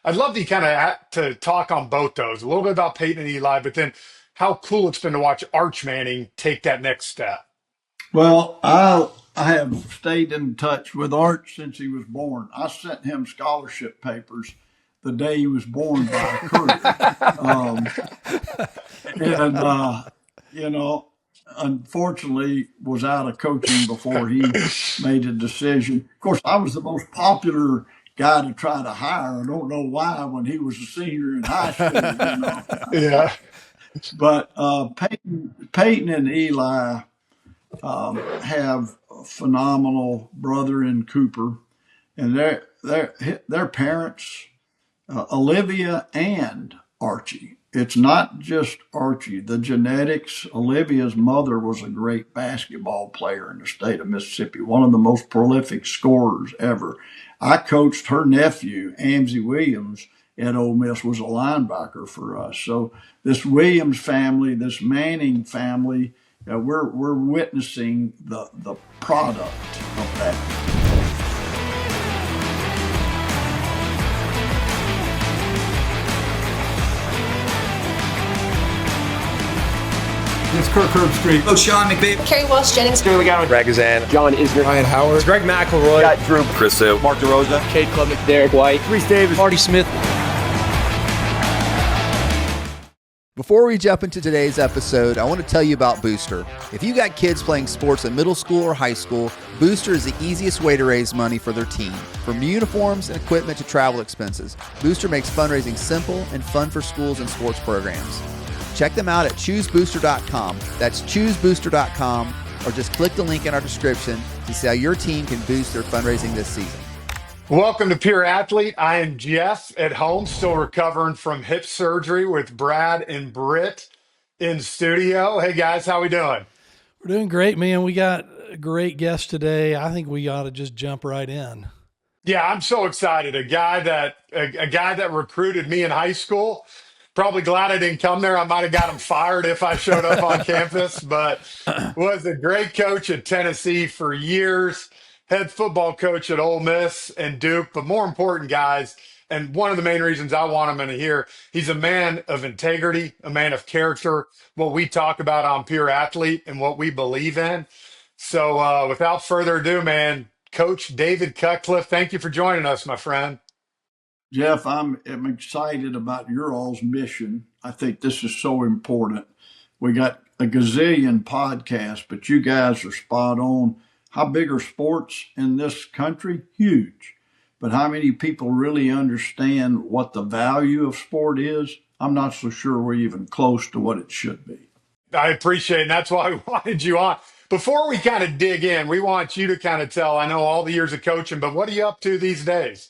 I'd love to kind of to talk on both those, a little bit about Peyton and Eli, but then how cool it's been to watch Arch Manning take that next step. Well, I have stayed in touch with Art since he was born. I sent him scholarship papers the day he was born by a courier. Um, and you know, unfortunately, was out of coaching before he made a decision. Of course, I was the most popular guy to try to hire. I don't know why when he was a senior in high school. Yeah. But Peyton and Eli have a phenomenal brother in Cooper, and their parents, Olivia and Archie. It's not just Archie. The genetics. Olivia's mother was a great basketball player in the state of Mississippi, one of the most prolific scorers ever. I coached her nephew, Amzie Williams, at Ole Miss, was a linebacker for us. So this Williams family, this Manning family, we're witnessing the product of that. It's Kirk Herbstreit. Oh, Sean McVay. Kerry Walsh Jennings. Joey Logano. Ragazan. John Isner. Ryan Howard. Greg McElroy. Got Drew. Chris Hill. Mark DeRosa. Cade Klubnik. Derek White. Reese Davis. Marty Smith. Before we jump into today's episode, I want to tell you about Booster. If you got kids playing sports in middle school or high school, Booster is the easiest way to raise money for their team. From uniforms and equipment to travel expenses, Booster makes fundraising simple and fun for schools and sports programs. Check them out at choosebooster.com. That's choosebooster.com, or just click the link in our description to see how your team can boost their fundraising this season. Welcome to Pure Athlete. I am Jeff at home, still recovering from hip surgery with Brad and Britt in studio. Hey guys, how we doing? We're doing great, man. We got a great guest today. I think we ought to just jump right in. Yeah, I'm so excited. A guy that recruited me in high school. Probably glad I didn't come there. I might have got him fired if I showed up on campus, but was a great coach at Tennessee for years, head football coach at Ole Miss and Duke. But more important, guys, and one of the main reasons I want him in here, he's a man of integrity, a man of character, what we talk about on Pure Athlete and what we believe in. So without further ado, man, Coach David Cutcliffe, thank you for joining us, my friend. Jeff, I'm excited about your all's mission. I think this is so important. We got a gazillion podcasts, but you guys are spot on. How big are sports in this country? Huge. But how many people really understand what the value of sport is? I'm not so sure we're even close to what it should be. I appreciate it. And that's why we wanted you on. Before we kind of dig in, we want you to kind of tell, I know all the years of coaching, but what are you up to these days?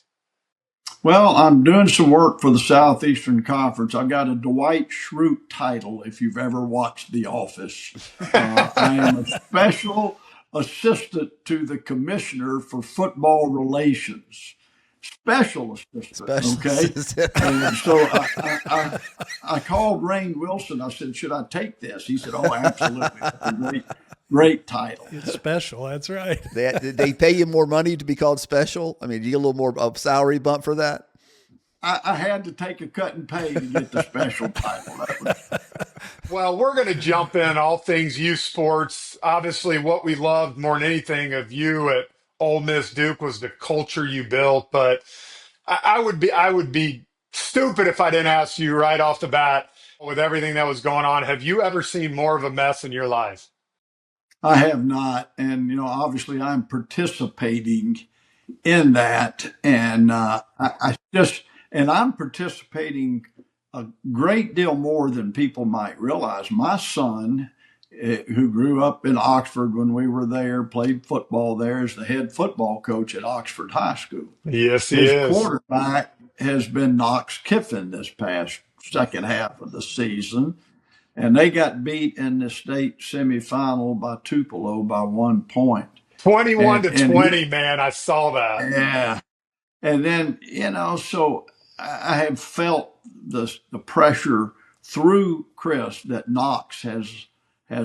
Well, I'm doing some work for the Southeastern Conference. I've got a Dwight Schrute title, if you've ever watched The Office. I am a special assistant to the commissioner for football relations. Special assistant, okay? And so I called Rainn Wilson. I said, should I take this? He said, oh, absolutely. That's a great title. It's special. That's right. Did they pay you more money to be called special? I mean, do you get a little more of salary bump for that? I had to take a cut and pay to get the special title. Well, we're going to jump in all things youth sports. Obviously, what we loved more than anything of you at Ole Miss Duke was the culture you built. But I would be stupid if I didn't ask you right off the bat, with everything that was going on, have you ever seen more of a mess in your life? I have not. And, obviously I'm participating in that. And I'm participating a great deal more than people might realize. My son, who grew up in Oxford when we were there, played football there, is the head football coach at Oxford High School. Yes, he His is. quarterback has been Knox Kiffin this past second half of the season. And they got beat in the state semifinal by Tupelo by 1 point. 21 to 20, man. I saw that. Yeah. And then, so I have felt the pressure through Chris that Knox has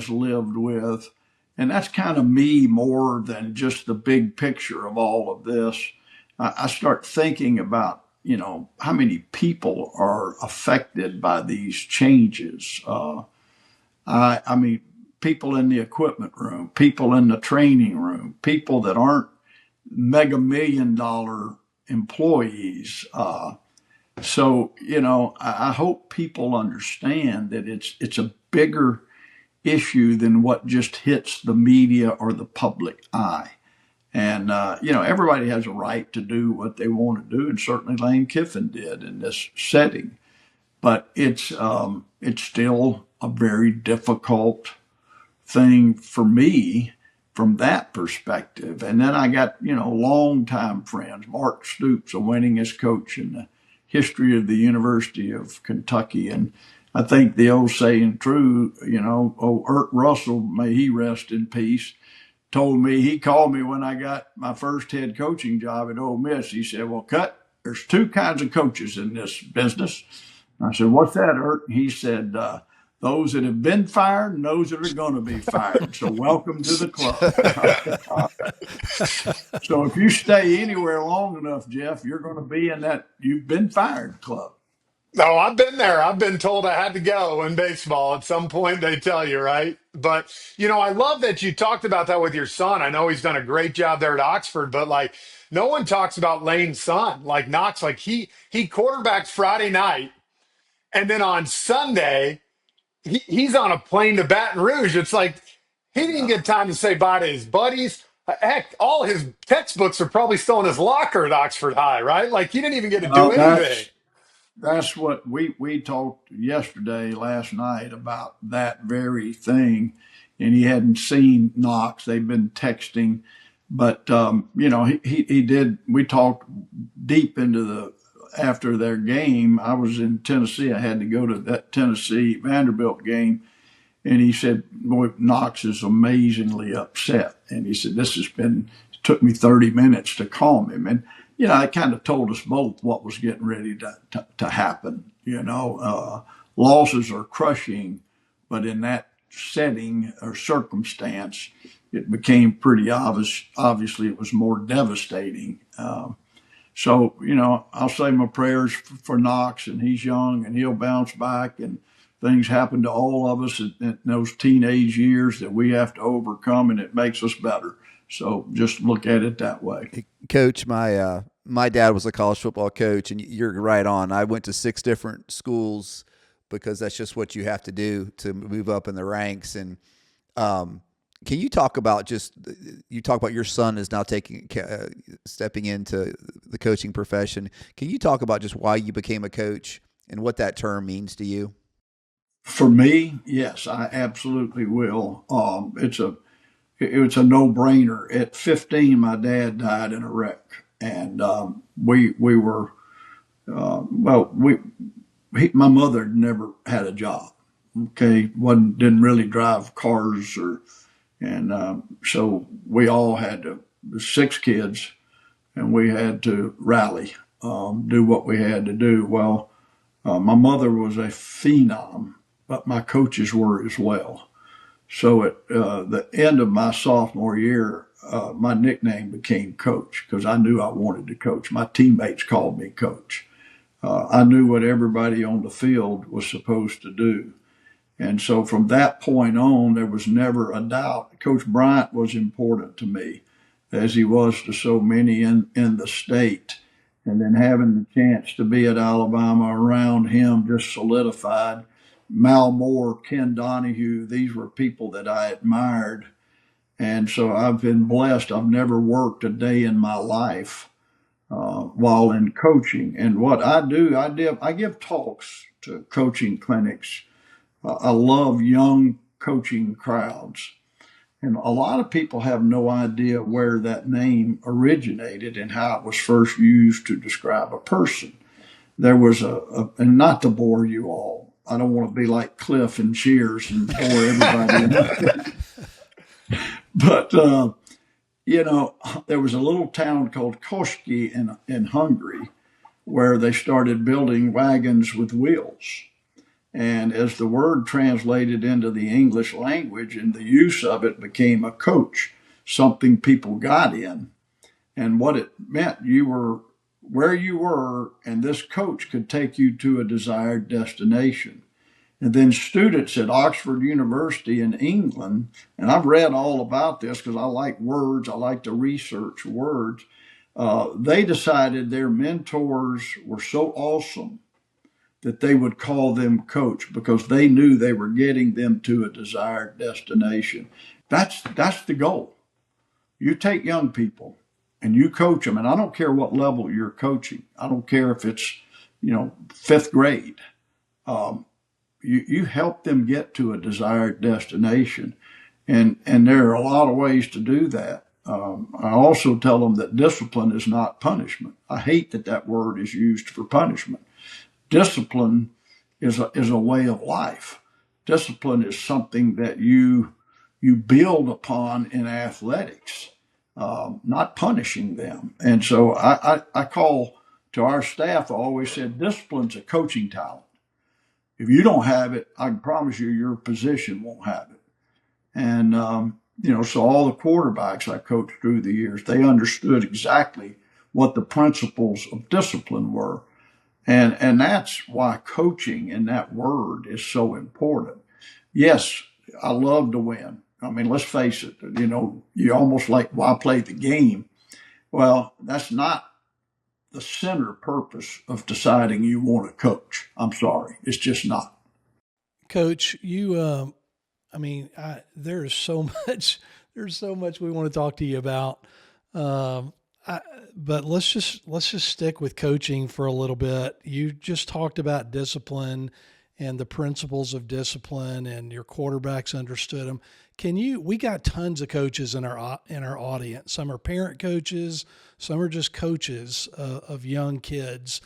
lived with. And that's kind of me more than just the big picture of all of this. I start thinking about how many people are affected by these changes. I mean, people in the equipment room, people in the training room, people that aren't mega $1 million employees. So, I hope people understand that it's a bigger issue than what just hits the media or the public eye. And, everybody has a right to do what they want to do. And certainly Lane Kiffin did in this setting. But it's still a very difficult thing for me from that perspective. And then I got, longtime friends. Mark Stoops, a winningest coach in the history of the University of Kentucky. And I think the old saying true, Ert Russell, may he rest in peace, he called me when I got my first head coaching job at Ole Miss. He said, well, there's two kinds of coaches in this business. I said, what's that, Ert? He said, those that have been fired and those that are going to be fired. So welcome to the club. So if you stay anywhere long enough, Jeff, you're going to be in that you've been fired club. No, I've been there. I've been told I had to go in baseball. At some point, they tell you, right? But, I love that you talked about that with your son. I know he's done a great job there at Oxford, but like, no one talks about Lane's son. Like Knox, like he quarterbacks Friday night, and then on Sunday, he's on a plane to Baton Rouge. It's like he didn't get time to say bye to his buddies. Heck, all his textbooks are probably still in his locker at Oxford High, right? Like he didn't even get to do anything. That's what we talked last night about that very thing. And he hadn't seen Knox. They've been texting, but he did. We talked deep into after their game. I was in Tennessee. I had to go to that Tennessee Vanderbilt game, and he said, "Boy, Knox is amazingly upset." And he said, it took me 30 minutes to calm him." And it kind of told us both what was getting ready to happen. Losses are crushing, but in that setting or circumstance, it became pretty obvious. Obviously, it was more devastating. So, I'll say my prayers for Knox, and he's young and he'll bounce back. And things happen to all of us in those teenage years that we have to overcome, and it makes us better. So just look at it that way. Coach, my dad was a college football coach, and you're right on. I went to 6 different schools because that's just what you have to do to move up in the ranks. And can you talk about your son is now stepping into the coaching profession. Can you talk about just why you became a coach and what that term means to you? For me, yes, I absolutely will. It's a no-brainer. At 15, my dad died in a wreck, and my mother never had a job. Okay, didn't really drive cars, so we all had to, 6 kids, and we had to rally, do what we had to do. Well, my mother was a phenom, but my coaches were as well. So at the end of my sophomore year, my nickname became Coach because I knew I wanted to coach. My teammates called me Coach. I knew what everybody on the field was supposed to do. And so from that point on, there was never a doubt. Coach Bryant was important to me, as he was to so many in the state. And then having the chance to be at Alabama around him just solidified. Mal Moore, Ken Donahue, these were people that I admired. And so I've been blessed. I've never worked a day in my life while in coaching. And what I do, I give talks to coaching clinics. I love young coaching crowds. And a lot of people have no idea where that name originated and how it was first used to describe a person. There was and not to bore you all, I don't want to be like Cliff and Cheers and bore everybody. But, there was a little town called Koski in Hungary where they started building wagons with wheels. And as the word translated into the English language and the use of it became a coach, something people got in. And what it meant, you were where you were, and this coach could take you to a desired destination. And then students at Oxford University in England, and I've read all about this because I like words, I like to research words. They decided their mentors were so awesome that they would call them coach because they knew they were getting them to a desired destination. That's the goal. You take young people and you coach them, and I don't care what level you're coaching. I don't care if it's, fifth grade. You help them get to a desired destination, and there are a lot of ways to do that. I also tell them that discipline is not punishment. I hate that word is used for punishment. Discipline is a way of life. Discipline is something that you build upon in athletics, not punishing them. And so I call to our staff, I always said, discipline's a coaching talent. If you don't have it, I can promise you your position won't have it. And, so all the quarterbacks I coached through the years, they understood exactly what the principles of discipline were. And that's why coaching in that word is so important. Yes, I love to win. I mean, let's face it, you almost like, well, I play the game. Well, that's not the center purpose of deciding you want to coach. I'm sorry. It's just not. Coach, there's so much we want to talk to you about. But let's just stick with coaching for a little bit. You just talked about discipline and the principles of discipline, and your quarterbacks understood them. We got tons of coaches in our audience. Some are parent coaches, some are just coaches of young kids.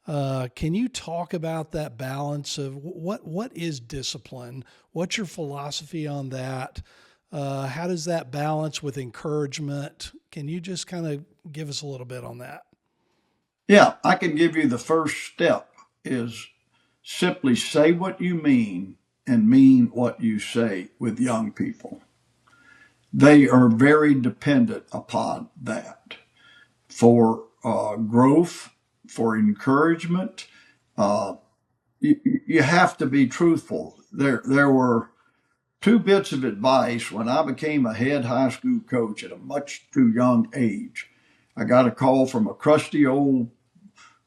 Can you talk about that balance of what is discipline? What's your philosophy on that? How does that balance with encouragement? Can you just kind of give us a little bit on that? Yeah, I can give you the first step is simply say what you mean and mean what you say with young people. They are very dependent upon that for growth, for encouragement. You have to be truthful. There were two bits of advice when I became a head high school coach at a much too young age. I got a call from a crusty old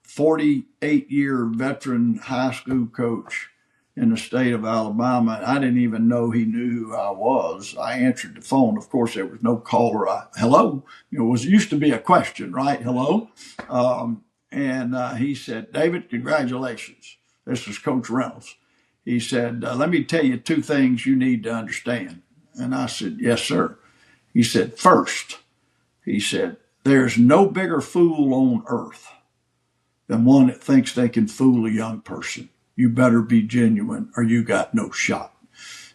48-year veteran high school coach in the state of Alabama. And I didn't even know he knew who I was. I answered the phone. Of course, there was no caller. Hello? It used to be a question, right? Hello? And he said, David, congratulations. This is Coach Reynolds. He said, let me tell you two things you need to understand. And I said, yes, sir. He said, first, he said, there's no bigger fool on earth than one that thinks they can fool a young person. You better be genuine or you got no shot.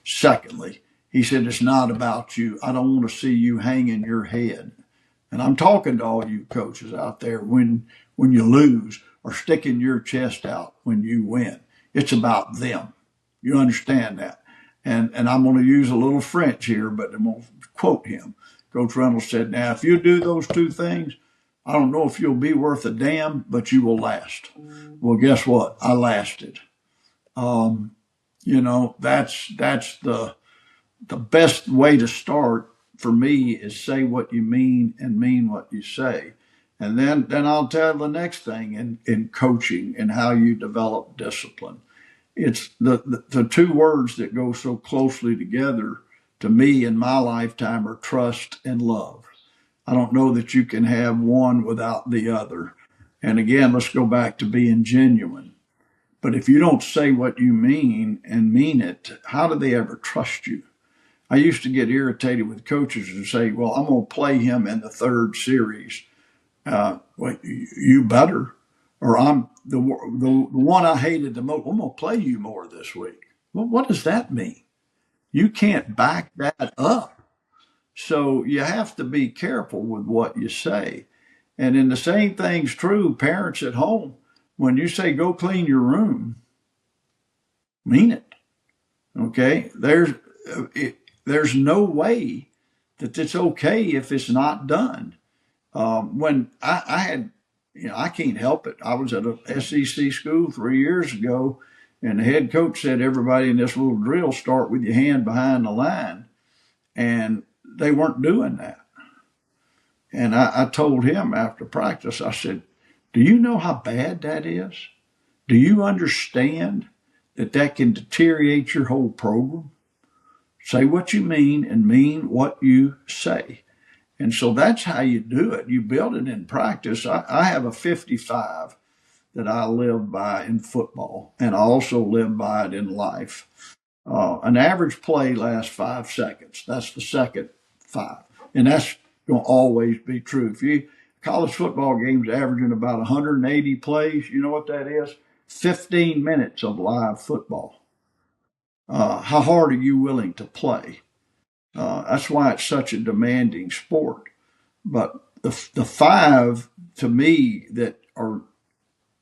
Secondly, he said, it's not about you. I don't want to see you hanging your head. And I'm talking to all you coaches out there when you lose or sticking your chest out when you win. It's about them. You understand that? And I'm going to use a little French here, but I'm going to quote him. Coach Reynolds said, now, if you do those two things, I don't know if you'll be worth a damn, but you will last. Well, guess what? I lasted. That's the best way to start for me is say what you mean and mean what you say. And then I'll tell the next thing in coaching and how you develop discipline. It's the two words that go so closely together to me in my lifetime are trust and love. I don't know that you can have one without the other. And again, let's go back to being genuine. But if you don't say what you mean and mean it, how do they ever trust you? I used to get irritated with coaches and say, well, I'm going to play him in the third series. Well, you better. Or I'm the one I hated the most. I'm going to play you more this week. Well, what does that mean? You can't back that up. So you have to be careful with what you say. And then the same thing's true, parents at home. When you say, go clean your room, mean it. Okay? There's no way that it's okay if it's not done. When I had I can't help it. I was at a SEC school 3 years ago, and the head coach said everybody in this little drill start with your hand behind the line, and they weren't doing that. And I told him after practice, I said, "Do you know how bad that is? Do you understand that that can deteriorate your whole program? Say what you mean and mean what you say." And so that's how you do it. You build it in practice. I have a 55 that I live by in football, and I also live by it in life. An average play lasts 5 seconds. That's the second five. And that's going to always be true. If you college football games averaging about 180 plays, you know what that is? 15 minutes of live football. How hard are you willing to play? That's why it's such a demanding sport. But the five to me that are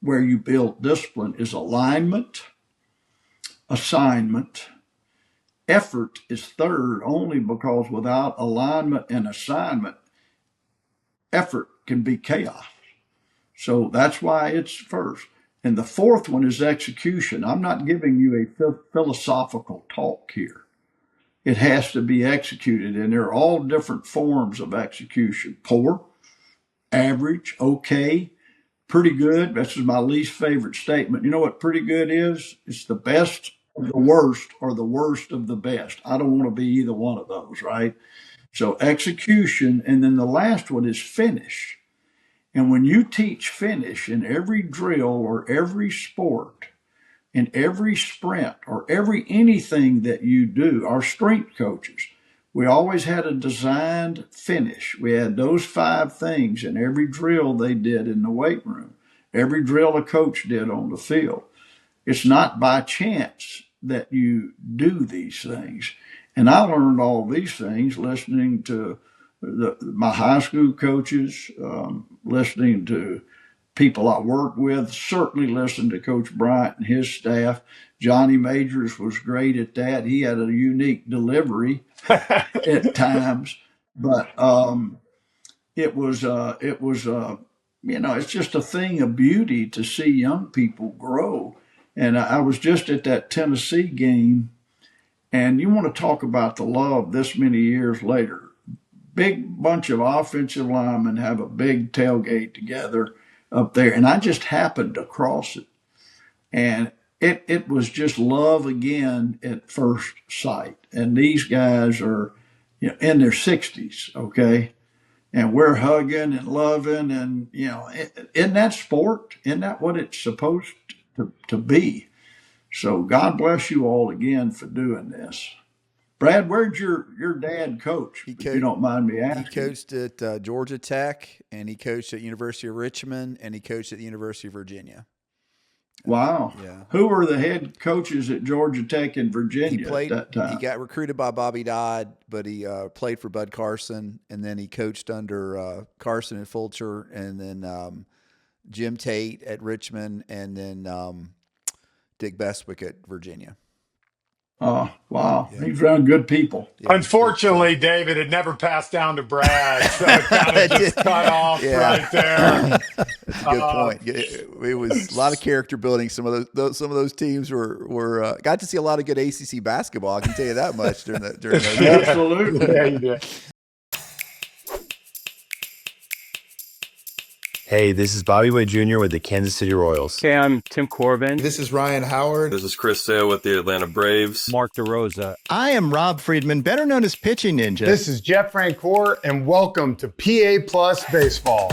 where you build discipline is alignment, assignment. Effort is third only because without alignment and assignment, effort can be chaos. So that's why it's first. And the fourth one is execution. I'm not giving you a philosophical talk here. It has to be executed, and there are all different forms of execution. Poor, average, okay, pretty good. This is my least favorite statement. You know what pretty good is? It's the best of the worst or the worst of the best. I don't want to be either one of those, right? So execution, and then the last one is finish. And when you teach finish in every drill or every sport, in every sprint or every anything that you do, our strength coaches, we always had a designed finish. We had those 5 things in every drill they did in the weight room, every drill a coach did on the field. It's not by chance that you do these things. And I learned all these things listening to my high school coaches, listening to people I worked with, certainly listened to Coach Bryant and his staff. Johnny Majors was great at that. He had a unique delivery at times, but it's just a thing of beauty to see young people grow. And I was just at that Tennessee game, and you want to talk about the love this many years later. Big bunch of offensive linemen have a big tailgate together up there, and I just happened to cross it. And it was just love again at first sight. And these guys are in their 60s, okay? And we're hugging and loving, and, isn't that sport? Isn't that what it's supposed to be? So God bless you all again for doing this. Brad, where'd your dad coach, if you don't mind me asking? He coached at Georgia Tech, and he coached at University of Richmond, and he coached at the University of Virginia. Wow. Yeah. Who were the head coaches at Georgia Tech and Virginia at that time? He got recruited by Bobby Dodd, but he played for Bud Carson, and then he coached under Carson and Fulcher, and then Jim Tate at Richmond, and then Dick Bestwick at Virginia. Oh, wow. Yeah. He's around good people. Yeah. Unfortunately, David, it never passed down to Brad, so it kind of just cut off right there. That's a good point. It was a lot of character building. Some of those teams were got to see a lot of good ACC basketball. I can tell you that much during those years. Absolutely. Yeah, you did. Hey, this is Bobby Wade Jr. with the Kansas City Royals. Okay, I'm Tim Corbin. This is Ryan Howard. This is Chris Sale with the Atlanta Braves. Mark DeRosa. I am Rob Friedman, better known as Pitching Ninja. This is Jeff Francoeur, and welcome to PA Plus Baseball.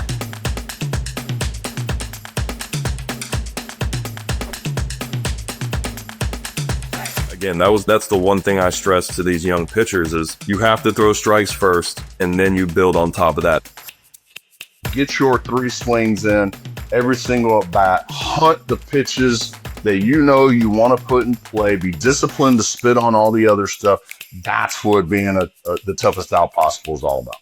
Again, that's the one thing I stress to these young pitchers is you have to throw strikes first, and then you build on top of that. Get your 3 swings in every single at bat. Hunt the pitches that you want to put in play. Be disciplined to spit on all the other stuff. That's what being the toughest out possible is all about.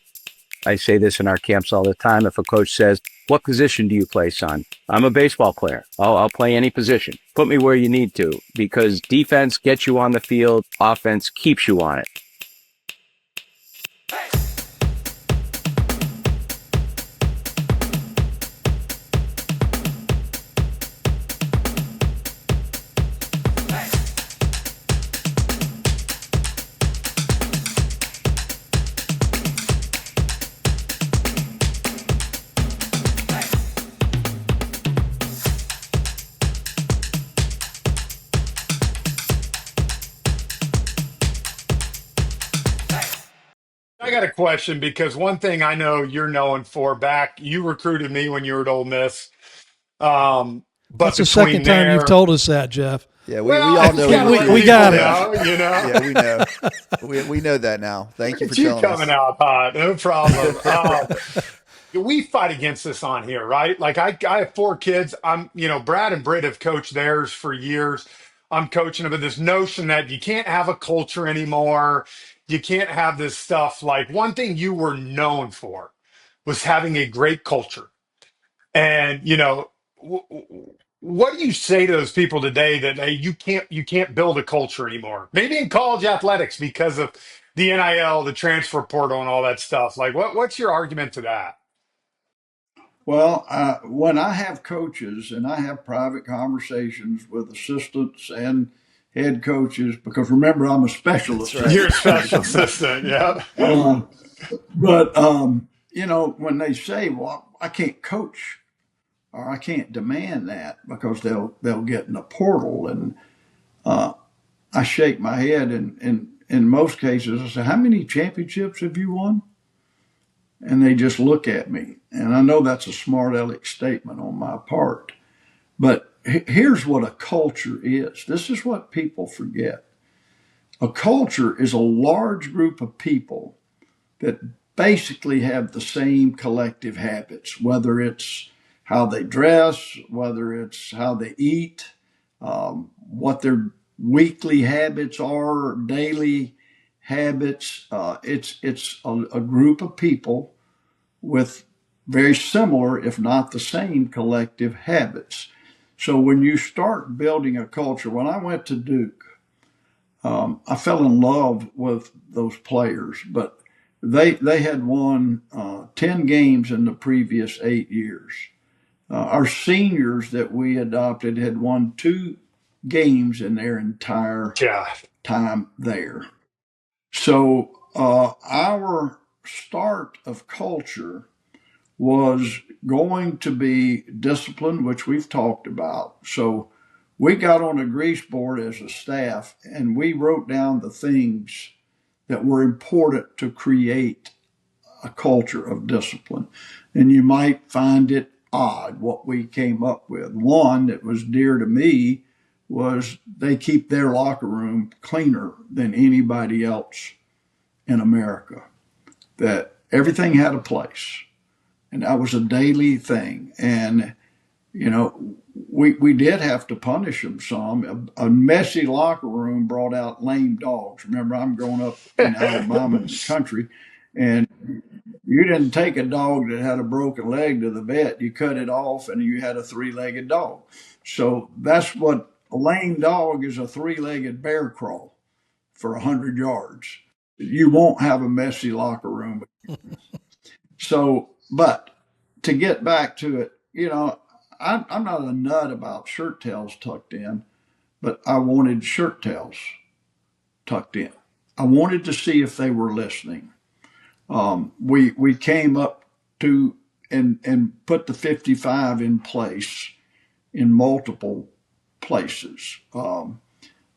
I say this in our camps all the time. If a coach says, "What position do you play, son?" I'm a baseball player. I'll play any position. Put me where you need to, because defense gets you on the field. Offense keeps you on it. got a question because one thing I know you're known for you recruited me when you were at Ole Miss. But That's the second between time you've there, told us that, Jeff. Yeah, we well, I all just know got to let we people got it. know, you know. Yeah, we know. We know that now. Thank Look you for at you telling coming us. out hot. No problem. We fight against this on here, right? Like I have four kids. Brad and Britt have coached theirs for years. I'm coaching them, but this notion that you can't have a culture anymore. You can't have this stuff. Like one thing you were known for was having a great culture. And what do you say to those people today that hey, you can't build a culture anymore? Maybe in college athletics because of the NIL, the transfer portal, and all that stuff. Like, what's your argument to that? Well, when I have coaches and I have private conversations with assistants and head coaches, because remember, I'm a special That's right. You're a assistant. special assistant, yeah. But when they say, "Well, I can't coach," or "I can't demand that," because they'll get in the portal, and I shake my head, and in most cases, I say, "How many championships have you won?" And they just look at me, and I know that's a smart aleck statement on my part, but here's what a culture is. This is what people forget. A culture is a large group of people that basically have the same collective habits, whether it's how they dress, whether it's how they eat, what their weekly habits are, daily habits. It's a group of people with very similar, if not the same, collective habits. So when you start building a culture, when I went to Duke, I fell in love with those players, but they had won 10 games in the previous 8 years. Our seniors that we adopted had won 2 games in their entire Yeah. time there. So our start of culture was going to be discipline, which we've talked about. So we got on a grease board as a staff and we wrote down the things that were important to create a culture of discipline. And you might find it odd what we came up with. One that was dear to me was they keep their locker room cleaner than anybody else in America, that everything had a place. And that was a daily thing. And, we did have to punish them some. A messy locker room brought out lame dogs. Remember, I'm growing up in Alabama in the country, and you didn't take a dog that had a broken leg to the vet. You cut it off, and you had a three-legged dog. So that's what a lame dog is, a three-legged bear crawl for 100 yards. You won't have a messy locker room. So, but to get back to it, I'm not a nut about shirt tails tucked in, but I wanted shirt tails tucked in. I wanted to see if they were listening. We came up to and put the 55 in place in multiple places.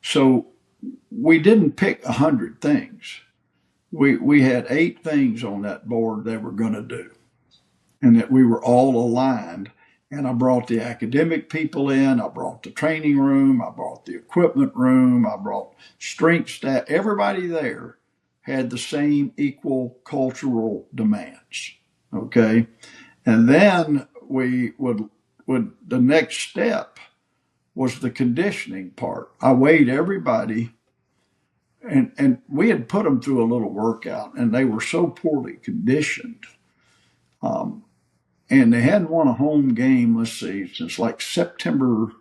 So we didn't pick 100 things. We had 8 things on that board they were going to do, and that we were all aligned. And I brought the academic people in, I brought the training room, I brought the equipment room, I brought strength staff. Everybody there had the same equal cultural demands. Okay. And then we would the next step was the conditioning part. I weighed everybody, and we had put them through a little workout, and they were so poorly conditioned. And they hadn't won a home game, let's see, since like September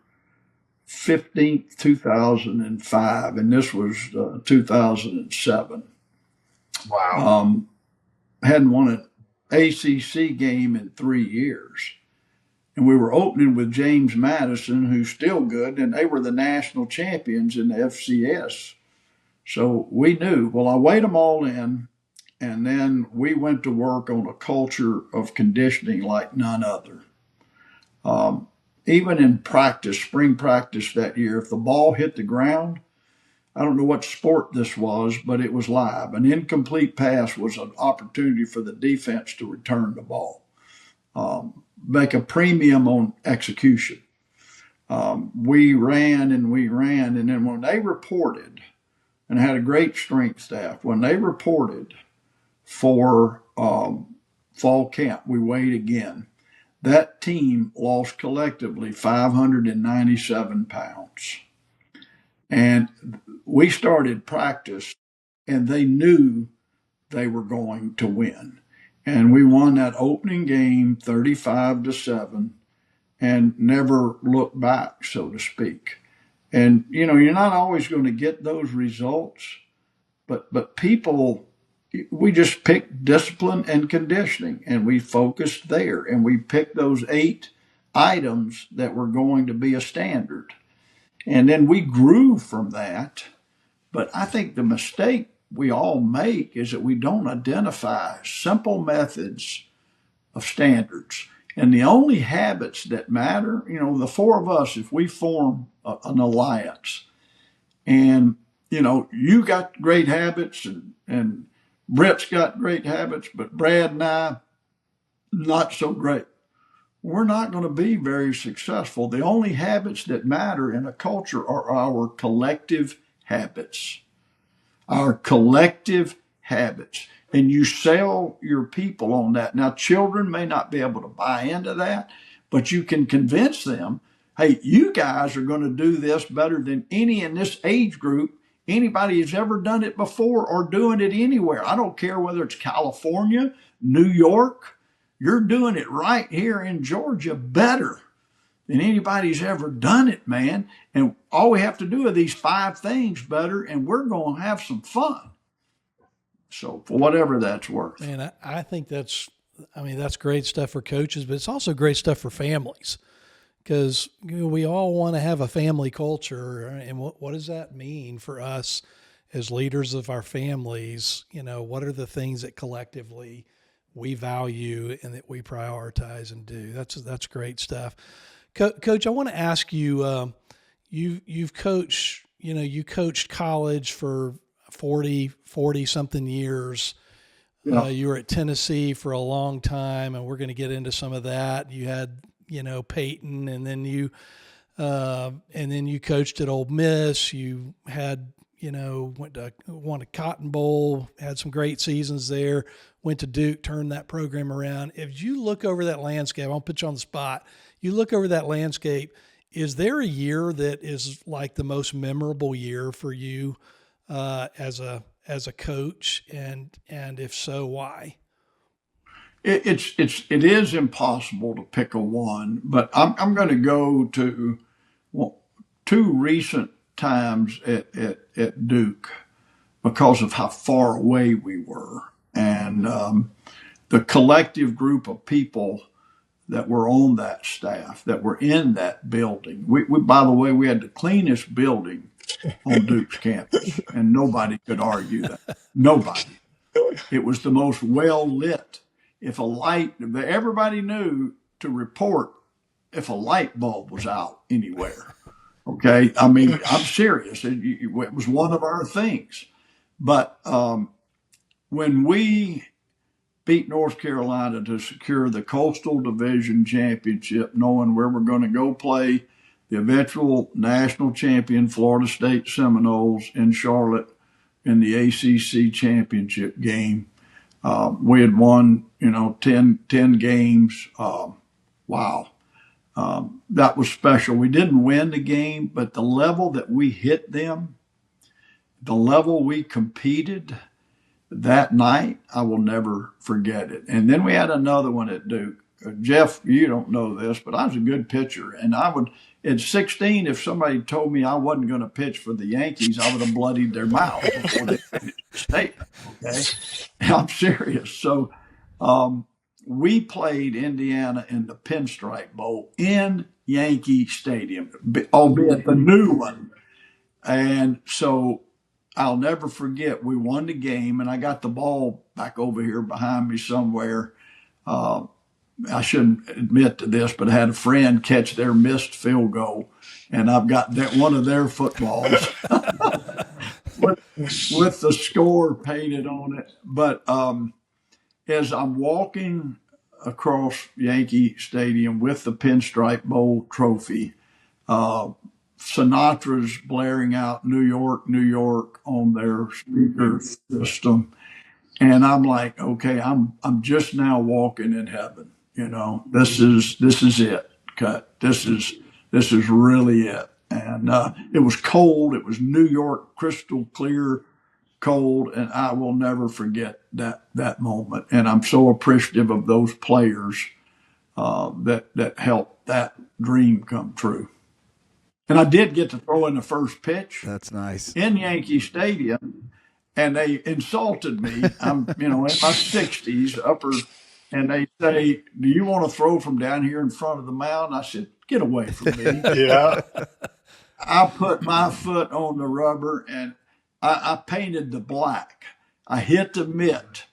15th, 2005, and this was 2007. Wow. Hadn't won an ACC game in 3 years. And we were opening with James Madison, who's still good, and they were the national champions in the FCS. So we knew, well, I weighed them all in, and then we went to work on a culture of conditioning like none other. Even in practice, spring practice that year, if the ball hit the ground, I don't know what sport this was, but it was live. An incomplete pass was an opportunity for the defense to return the ball, make a premium on execution. We ran and we ran. And then when they reported, and had a great strength staff, when they reported for fall camp, we weighed again. That team lost collectively 597 pounds. And we started practice, and they knew they were going to win. And we won that opening game 35-7 and never looked back, so to speak. And, you know, you're not always going to get those results, but people, we just picked discipline and conditioning, and we focused there, and we picked those 8 items that were going to be a standard. And then we grew from that. But I think the mistake we all make is that we don't identify simple methods of standards. And the only habits that matter, you know, the 4 of us, if we form an alliance, and, you know, you got great habits and Brett's got great habits, but Brad and I, not so great. We're not going to be very successful. The only habits that matter in a culture are our collective habits. Our collective habits. And you sell your people on that. Now, children may not be able to buy into that, but you can convince them, hey, you guys are going to do this better than any in this age group. Anybody who's ever done it before or doing it anywhere. I don't care whether it's California, New York. You're doing it right here in Georgia better than anybody's ever done it, man. And all we have to do are these 5 things better, and we're going to have some fun. So for whatever that's worth. Man, I think that's great stuff for coaches, but it's also great stuff for families, because we all want to have a family culture. And what does that mean for us as leaders of our families? You know, what are the things that collectively we value and that we prioritize and do? That's great stuff. Coach, I want to ask you, you've coached, you know, you coached college for 40 something years. Yeah. You were at Tennessee for a long time, and we're going to get into some of that. You had, you know, Peyton, and then you coached at Ole Miss. You had, you know, won a Cotton Bowl, had some great seasons there, went to Duke, turned that program around. If you look over that landscape, I'll put you on the spot. You look over that landscape, is there a year that is like the most memorable year for you as a coach? And if so, why? It is impossible to pick a one, but I'm going to go to 2 recent times at Duke because of how far away we were, and the collective group of people that were on that staff, that were in that building. We by the way, we had the cleanest building on Duke's campus, and nobody could argue that. Nobody. It was the most well lit. If a light, everybody knew to report if a light bulb was out anywhere. Okay, I mean, I'm serious. It was one of our things. But when we beat North Carolina to secure the Coastal Division Championship, knowing where we're going to go play the eventual national champion Florida State Seminoles in Charlotte in the ACC championship game, we had won, 10 games. Wow. That was special. We didn't win the game, but the level that we hit them, the level we competed that night, I will never forget it. And then we had another one at Duke. Jeff, you don't know this, but I was a good pitcher. And I would, at 16, if somebody told me I wasn't going to pitch for the Yankees, I would have bloodied their mouth before they finished the statement. Okay? I'm serious. So we played Indiana in the Pinstripe Bowl in Yankee Stadium, albeit the new one. And so I'll never forget, we won the game, and I got the ball back over here behind me somewhere. I shouldn't admit to this, but I had a friend catch their missed field goal, and I've got one of their footballs. with the score painted on it. But as I'm walking across Yankee Stadium with the Pinstripe Bowl trophy, Sinatra's blaring out New York, New York on their speaker system. And I'm like, okay, I'm just now walking in heaven. You know, this is it. Cut. This is really it. And it was cold. It was New York, crystal clear, cold, and I will never forget that moment. And I'm so appreciative of those players that helped that dream come true. And I did get to throw in the first pitch. That's nice. In Yankee Stadium, and they insulted me. I'm, in my 60s, and they say, "Do you want to throw from down here in front of the mound?" I said, "Get away from me." Yeah. I put my foot on the rubber and I painted the black. I hit the mitt,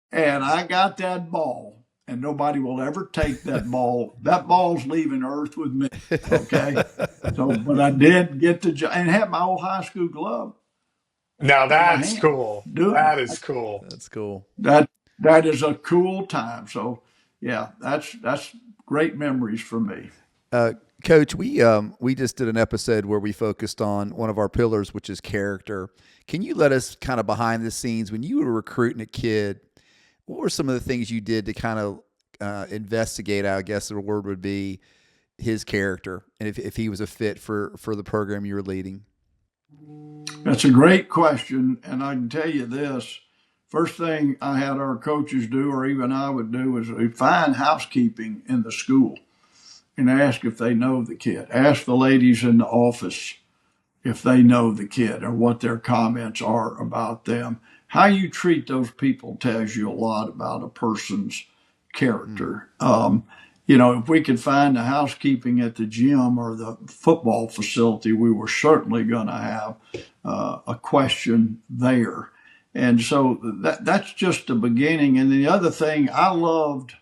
and I got that ball. And nobody will ever take that ball. That ball's leaving Earth with me. Okay. So, but I did get to and had my old high school glove. Now that's cool. That is cool. That's cool. That is a cool time. So yeah, that's great memories for me. Coach, we just did an episode where we focused on one of our pillars, which is character. Can you let us kind of behind the scenes when you were recruiting a kid? What were some of the things you did to kind of investigate, I guess the word would be, his character, and if he was a fit for the program you were leading? That's a great question, and I can tell you this. First thing I had our coaches do, or even I would do, is we'd find housekeeping in the school and ask if they know the kid. Ask the ladies in the office if they know the kid or what their comments are about them. How you treat those people tells you a lot about a person's character. If we could find the housekeeping at the gym or the football facility, we were certainly going to have a question there. And so that's just the beginning. And the other thing, I loved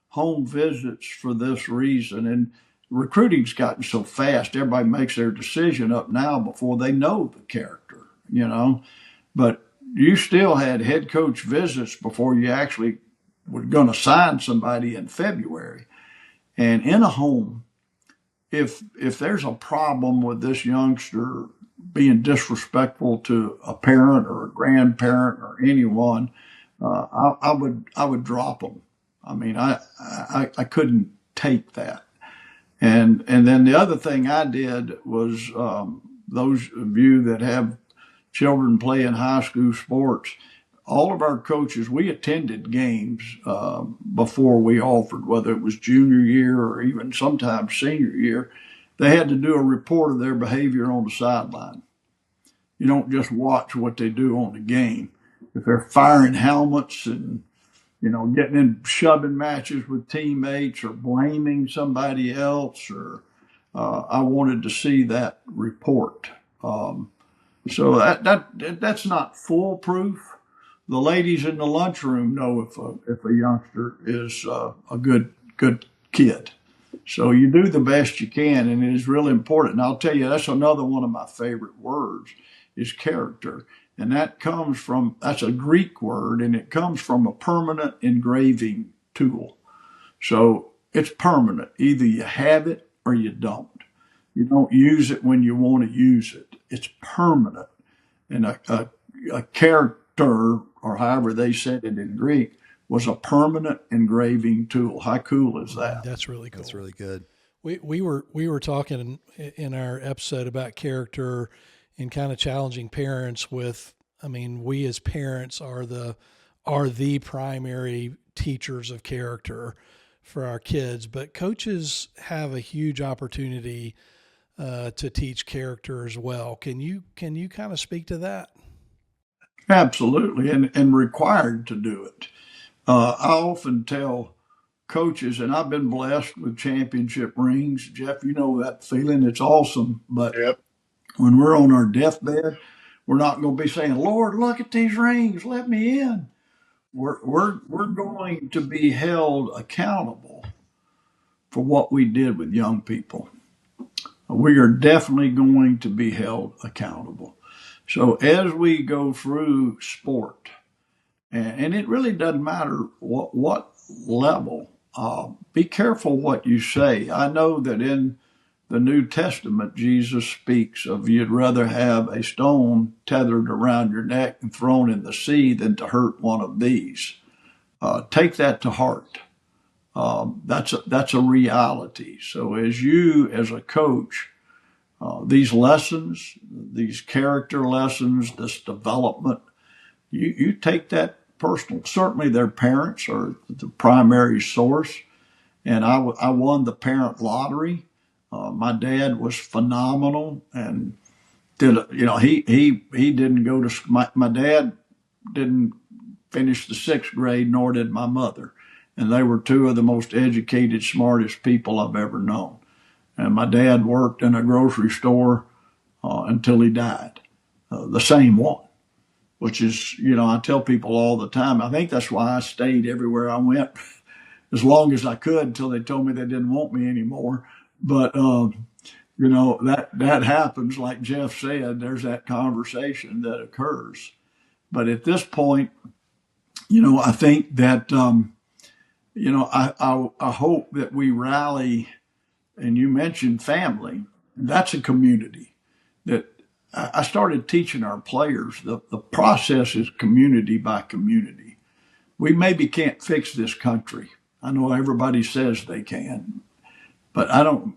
home visits for this reason. And recruiting's gotten so fast, everybody makes their decision up now before they know the character, But you still had head coach visits before you actually were going to sign somebody in February. And in a home, if there's a problem with this youngster being disrespectful to a parent or a grandparent or anyone, I would drop them. I mean, I couldn't take that. And then the other thing I did was those of you that have children playing high school sports, all of our coaches, we attended games before we offered, whether it was junior year or even sometimes senior year. They had to do a report of their behavior on the sideline. You don't just watch what they do on the game. If they're firing helmets and, getting in shoving matches with teammates or blaming somebody else, or I wanted to see that report. So that's not foolproof. The ladies in the lunchroom know if a youngster is a good kid. So you do the best you can, and it is really important. And I'll tell you, that's another one of my favorite words is character. And that's a Greek word, and it comes from a permanent engraving tool. So it's permanent. Either you have it or you don't. You don't use it when you want to use it. It's permanent. And a character, or however they said it in Greek, was a permanent engraving tool. How cool is that? That's really cool. That's really good. We were talking in our episode about character and kind of challenging parents with, we as parents are the primary teachers of character for our kids, but coaches have a huge opportunity to teach character as well. Can you kind of speak to that? Absolutely, and required to do it. I often tell coaches, and I've been blessed with championship rings. Jeff, you know that feeling. It's awesome. But when we're on our deathbed, we're not going to be saying, "Lord, look at these rings. Let me in." We're going to be held accountable for what we did with young people. We are definitely going to be held accountable. So as we go through sport, and it really doesn't matter what level, be careful what you say. I know that in the New Testament, Jesus speaks of you'd rather have a stone tethered around your neck and thrown in the sea than to hurt one of these. Take that to heart. That's a reality. So as you, as a coach, these lessons, these character lessons, this development, you take that personal. Certainly, their parents are the primary source, and I won the parent lottery. My dad was phenomenal, and he didn't go to my dad didn't finish the sixth grade, nor did my mother, and they were two of the most educated, smartest people I've ever known. And my dad worked in a grocery store until he died, the same one, which is, I tell people all the time, I think that's why I stayed everywhere I went as long as I could until they told me they didn't want me anymore. But, that happens. Like Jeff said, there's that conversation that occurs. But at this point, I think that, I hope that we rally. And you mentioned family. That's a community that I started teaching our players. The process is community by community. We maybe can't fix this country. I know everybody says they can, but I don't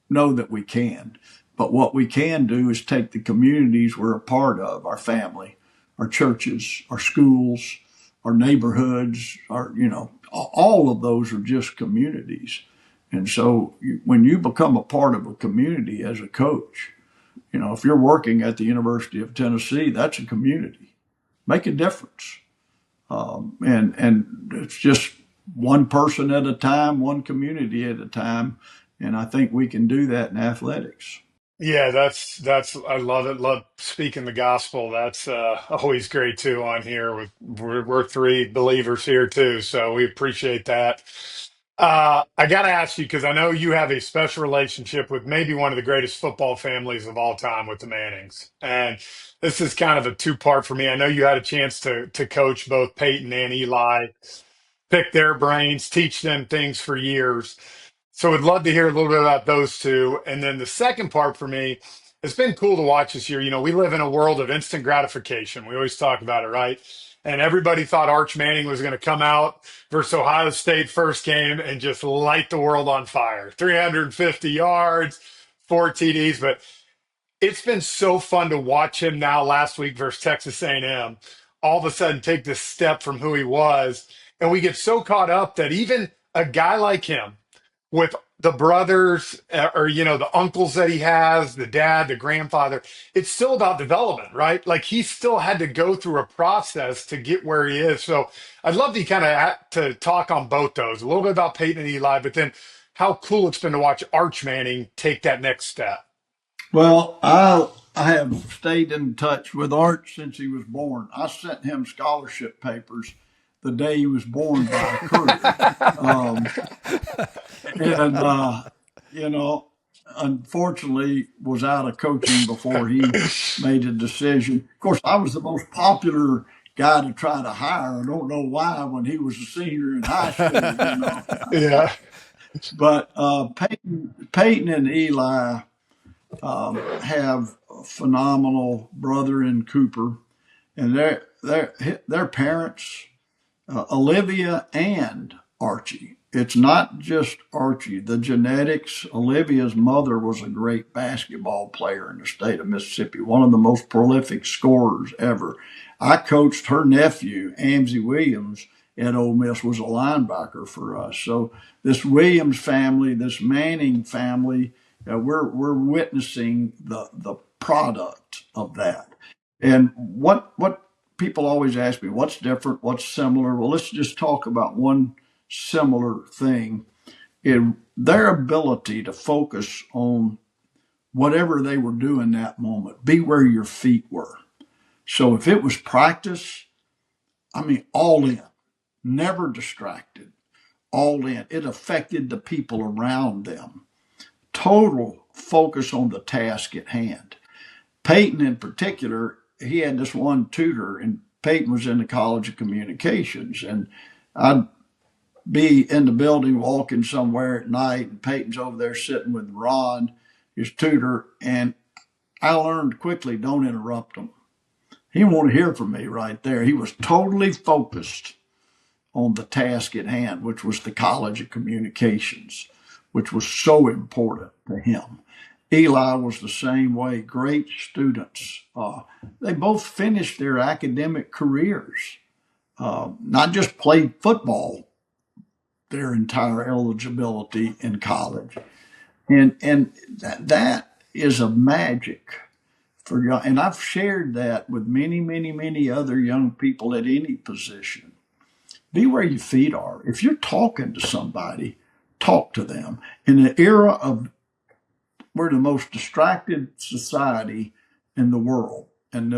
know that we can. But what we can do is take the communities we're a part of, our family, our churches, our schools, our neighborhoods, all of those are just communities. And so when you become a part of a community as a coach, if you're working at the University of Tennessee, that's a community. Make a difference. And it's just one person at a time, one community at a time. And I think we can do that in athletics. Yeah, that's I love it. Love speaking the gospel. That's always great too on here. We're three believers here too, so we appreciate that. I got to ask you because I know you have a special relationship with maybe one of the greatest football families of all time with the Mannings, and this is kind of a two-part for me. I know you had a chance to coach both Peyton and Eli, pick their brains, teach them things for years. So I'd love to hear a little bit about those two. And then the second part for me, it's been cool to watch this year. We live in a world of instant gratification. We always talk about it, right? And everybody thought Arch Manning was going to come out versus Ohio State first game and just light the world on fire. 350 yards, four TDs, but it's been so fun to watch him now last week versus Texas A&M all of a sudden take this step from who he was. And we get so caught up that even a guy like him with the brothers or the uncles that he has, the dad, the grandfather, it's still about development, right? Like he still had to go through a process to get where he is. So I'd love to kind of to talk on both those, a little bit about Peyton and Eli, but then how cool it's been to watch Arch Manning take that next step. Well, I have stayed in touch with Arch since he was born. I sent him scholarship papers the day he was born by a courier. Unfortunately, was out of coaching before he made a decision. Of course, I was the most popular guy to try to hire. I don't know why when he was a senior in high school. Yeah. But Peyton and Eli have a phenomenal brother in Cooper, and their parents, Olivia and Archie. It's not just Archie. The genetics. Olivia's mother was a great basketball player in the state of Mississippi, one of the most prolific scorers ever. I coached her nephew, Amzie Williams, at Ole Miss, was a linebacker for us. So this Williams family, this Manning family, we're witnessing the product of that. And what people always ask me, what's different, what's similar? Well, let's just talk about one similar thing. In their ability to focus on whatever they were doing that moment, be where your feet were. So if it was practice, all in, never distracted, all in. It affected the people around them. Total focus on the task at hand. Peyton, in particular, he had this one tutor, and Peyton was in the College of Communications, and I'd be in the building walking somewhere at night, and Peyton's over there sitting with Ron, his tutor, and I learned quickly, don't interrupt him. He didn't want to hear from me right there. He was totally focused on the task at hand, which was the College of Communications, which was so important to him. Eli was the same way. Great students. They both finished their academic careers, not just played football their entire eligibility in college. And that is a magic for young. And I've shared that with many, many, many other young people at any position. Be where your feet are. If you're talking to somebody, talk to them. In an era of we're the most distracted society in the world, and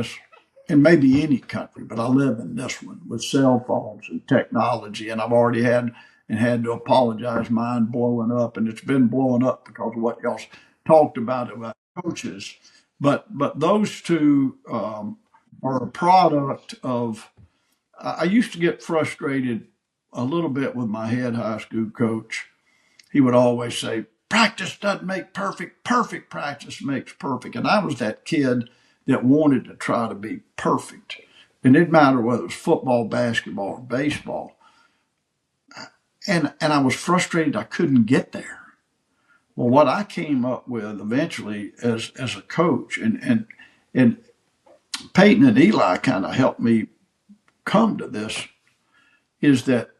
maybe any country, but I live in this one with cell phones and technology, and I've already had to apologize, mine blowing up, and it's been blowing up because of what y'all talked about coaches. But those two are a product of. I used to get frustrated a little bit with my head high school coach. He would always say, practice doesn't make perfect. Perfect practice makes perfect. And I was that kid that wanted to try to be perfect. It didn't matter whether it was football, basketball, or baseball. And I was frustrated I couldn't get there. Well, what I came up with eventually as a coach, and Peyton and Eli kind of helped me come to this, is that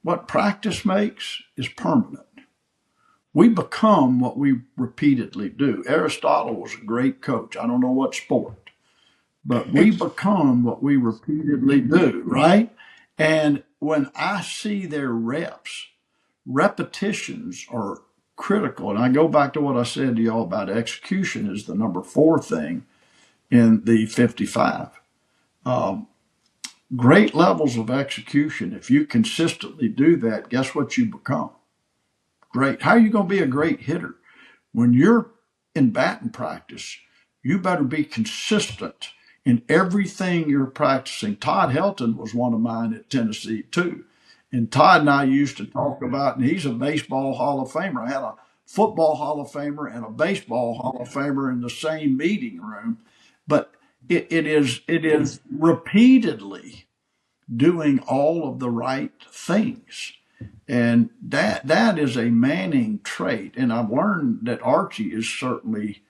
what practice makes is permanent. We become what we repeatedly do. Aristotle was a great coach. I don't know what sport, but we become what we repeatedly do, right? And when I see their repetitions are critical. And I go back to what I said to y'all about execution is the number 4 thing in the 55. Great levels of execution. If you consistently do that, guess what you become? Great. How are you going to be a great hitter? When you're in batting practice, you better be consistent in everything you're practicing. Todd Helton was one of mine at Tennessee too. And Todd and I used to talk about, and he's a baseball Hall of Famer. I had a football Hall of Famer and a baseball Hall of Famer in the same meeting room. But it is repeatedly doing all of the right things. And that is a Manning trait. And I've learned that Archie is certainly,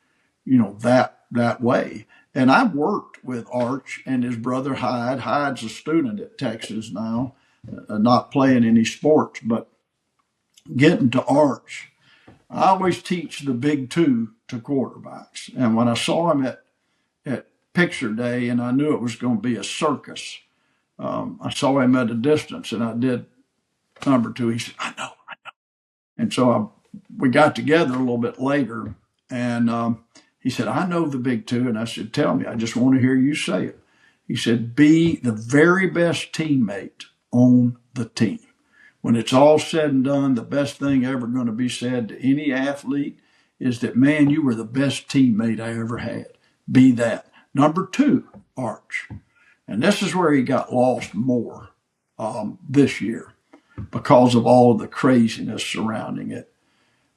that way. And I've worked with Arch and his brother Hyde. Hyde's a student at Texas now, not playing any sports, but getting to Arch. I always teach the big 2 to quarterbacks. And when I saw him at picture day, and I knew it was going to be a circus, I saw him at a distance, and I did number 2. He said, I know. And so we got together a little bit later, and he said, I know the big 2. And I said, tell me, I just want to hear you say it. He said, be the very best teammate on the team. When it's all said and done, the best thing ever going to be said to any athlete is that, man, you were the best teammate I ever had. Be that. Number 2, Arch. And this is where he got lost more this year because of all of the craziness surrounding it.